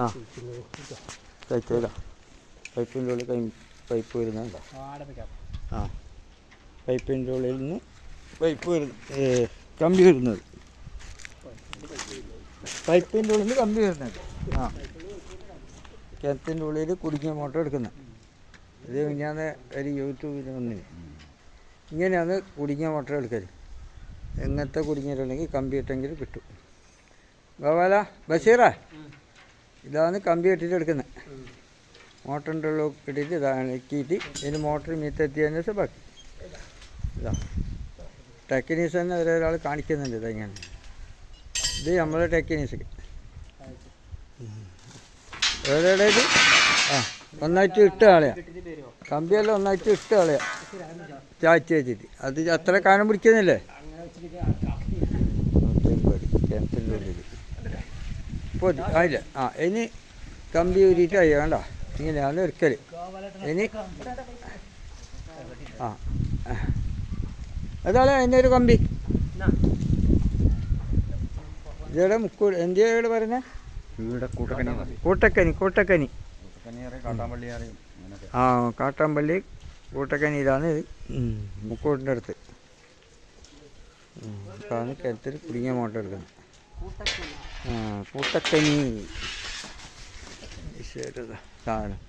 ആ കഴിച്ചില്ല. പൈപ്പിൻ്റെ ഉള്ളിൽ പൈപ്പ് വരുന്നുണ്ടോ? ആ പൈപ്പിൻ്റെ ഉള്ളിൽ നിന്ന് പൈപ്പ് കമ്പി വരുന്നത്. പൈപ്പിൻ്റെ ഉള്ളിൽ കമ്പി വരുന്നത്. ആ കിണറ്റിൻ്റെ ഉള്ളിൽ കുടുങ്ങിയ മോട്ടർ എടുക്കുന്നത്. ഇത് ഞാൻ ഒരു യൂട്യൂബിൽ വന്നിന്. ഇങ്ങനെയാണ് കുടുങ്ങിയ മോട്ടർ എടുക്കൽ. എങ്ങനത്തെ കുടുങ്ങിയിട്ടുണ്ടെങ്കിൽ കമ്പി ഇട്ടെങ്കിൽ കിട്ടും. ഗോപാല ബഷീറേ, ഇതാണ് കമ്പി ഇട്ടിട്ട് എടുക്കുന്നത്. മോട്ടറിൻ്റെ ഉള്ളിൽ ഇട്ടിട്ട് ഇതാണ് ഇട്ടിട്ട് ഇതിന് മോട്ടർ മീത്തെത്തിയതിന് ശേഷം ബാക്കി ഇതാ ടെക്നീസ് തന്നെ ഒരാൾ കാണിക്കുന്നുണ്ട്. ഇതെങ്ങനെ ഇത് നമ്മളെ ടെക്നീസ് വേറെ ഇത്. ആ ഒന്നായിട്ട് ഇട്ട് കളയാം. കമ്പിയെല്ലാം ഒന്നായിട്ട് ഇട്ട് കളയാം ചാച്ചി വെച്ചിട്ട്. അത് അത്ര കാനം പിടിക്കുന്നില്ലേ? 150 കിണറ്റിൻ്റെ ഉള്ളിൽ ഇപ്പോൾ ആയില്ല. ആ ഇനി കമ്പി ഊരിയിട്ട് അയ്യ വേണ്ട. ഇങ്ങനെയാണ് എടുക്കൽ. ഇനി ആ അതാണ് അതിൻ്റെ ഒരു കമ്പി. ഇതേടെ മുക്കൂട് എന്തിയുടെ പറയുന്നത്? കൂട്ടക്കനി. ആ കാട്ടാമ്പള്ളി കൂട്ടക്കനിയിലാണ് ഇത്. മുക്കൂടിൻ്റെ അടുത്ത് അതാണ് കിണറ്റിൽ കുടുങ്ങിയ മോട്ടർ എടുക്കുന്നത്. ആ കൂട്ടക്കനി സാധനം.